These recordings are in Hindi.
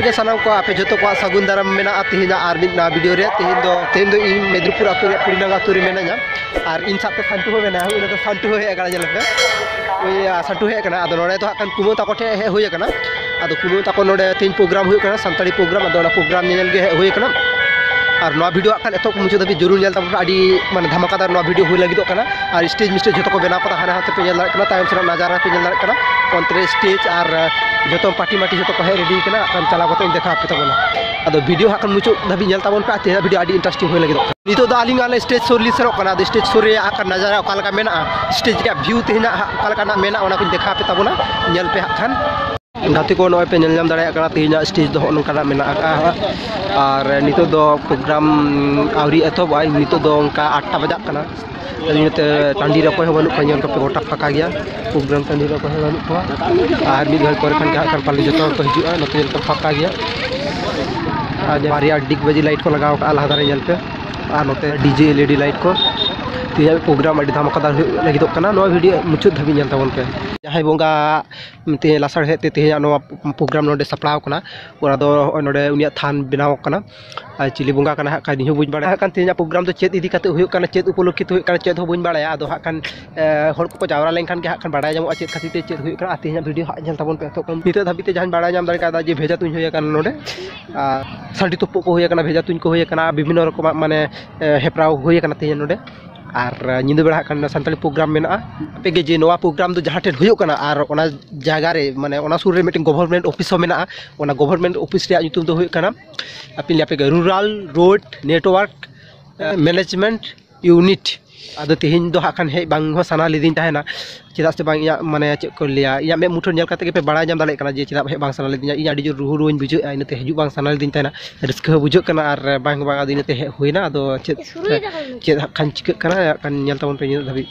के सानाम को आपे जो को सगुन दाराम मेना तेहना और मिदना वीडियो रे तेहन दो इन मेदिनीपुर आतु रे पुरीनागा आतु रे मेना और इन साथे संतु हो मेना उन तो संतु हो एकना जलपे ओई संतु हे एकना आदो नोडे तो हाकन कुमो ताको ठे हे होय एकना आदो कुमो ताको नोडे तीन प्रोग्राम होय एकना संताली प्रोग्राम आदो प्रोग्राम नेल गे होय एकना और नवा वीडियो आकान एतो मुझे दबी जरूर नेल ताबो आडी माने धमाकादार नवा वीडियो होय लागिदो कना और स्टेज मिस्टेज जतो को बेना कता हाना हाते पे नेल कना तायम सरा नजारा पे नेल कना कोंत्रे स्टेज और जतो पार्टी माटी जतो को हे रेडी कना आकान चला कते देखा पे तबोना आदो वीडियो हाकन मुचो दबी नेल ताबोन पे ते वीडियो आडी इंटरेस्टिंग होय लागिदो नितो दा आलिंग आले स्टेज सोर लिसरो कना द स्टेज सोर रे आकान नजारा ओकालका मेना स्टेज का व्यू तेना ओकालका ना मेना ओना को देखा पे तबोना नेल पे हाकन गाते को नय पे नेलनाम दाड़ा कना तेना स्टेज दो नोंकाना मेना आका और नितो दो प्रोग्राम आवरी एतो बाय नितो दो उनका 8टा बजा कना निते टांडी रे कोय बनु खanyal पे गोटा फाका गया प्रोग्राम टांडी रे कोय बनु को और मिद घर पर खन का kan पाली जतो को हिजुआ नते तो फाका गया आज बारिया डिग बजी लाइट को लगाओ का आला दारे नेल पे और नते डीजे एलईडी लाइट को तेया प्रोग्राम अडी धमाकादार लागिदो कना नो वीडियो मुचुद धाबी नेल ताबोन पे जहाय बोंगा ते लासर हेते ते नो प्रोग्राम नोडे सपड़ाव कना ओरा दो नोडे उनिया थान बनाव कना चिली बोंगा कना का निहु बुझ बाड़ा कान तेया प्रोग्राम तो चेत इदी काते हुयो कना चेत उपलक्षित हुयो कना चेत हो बुझ बाड़ा आदो हा कान हर को जावरा लेन खान के हा कान बाड़ा जामो चेत खातिर ते चेत हुयो कना तेया वीडियो हा नेल ताबोन पे तो कम निते धाबी ते जहान बाड़ा जाम दारे का जे भेजा तुन होया कना नोडे सांडी तुप को होया कना भेजा तुन को होया कना विभिन्न रकम माने हेप्राव होया कना तेया नोडे और निंद बेड़ा खान सानताली प्रोग्राम मेना पे जे नवा प्रोग्राम दो जहाँ ठेन हुयो कना और ओना जगह रे माने ओना सुर रे मिटिंग गवर्नमेंट ऑफिस हो मेना ओना गवर्नमेंट ऑफिस रे nyutum दो हुयो कना अपिल यापे rural road network management unit आदो तेहिन दो हाखान हे बांग हो साना लिदिन ताहेना चेदा से बांग या माने चे को लिया या मे मुठो नेल काते के पे बड़ा जाम दाले कना जे चेदा हे बांग साना लिदिन या आडी जो रुहु रुइन बुझो इनते हजु बांग साना लिदिन ताहेना रिस्क बुझो कना और बांग बांग आदिनते हे होइना आदो चे हाखान चिक कना कान नेल ताबोन पे धाबी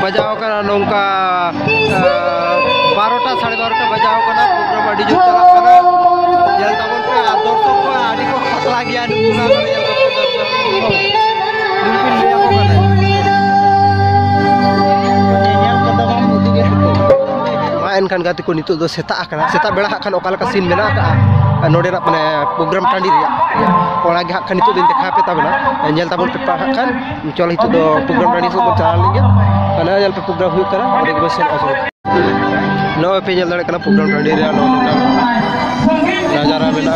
बजाओ कना नोंका 12टा 12:30 बजाओ कना प्रोग्राम अडी जो चला कना जल ताबन पे दर्शक को अडी को हसला गया नुना नुपिन ले को कना नेल को दबा मुदी गे मा एनखान गाते को नितो दो सेता कना सेता बेड़ा खान ओकाल का सीन मेना का नोडे ना माने प्रोग्राम टांडी रिया ओना गे खान नितो दिन देखा पे ताबना नेल ताबन पे खान चल हितो दो प्रोग्राम टांडी सब चला लेगे कना जल पे प्रोग्राम हुई करा और एक बस आसो नो पे जल दड़े कना प्रोग्राम टांडी रे नो नजारा मेना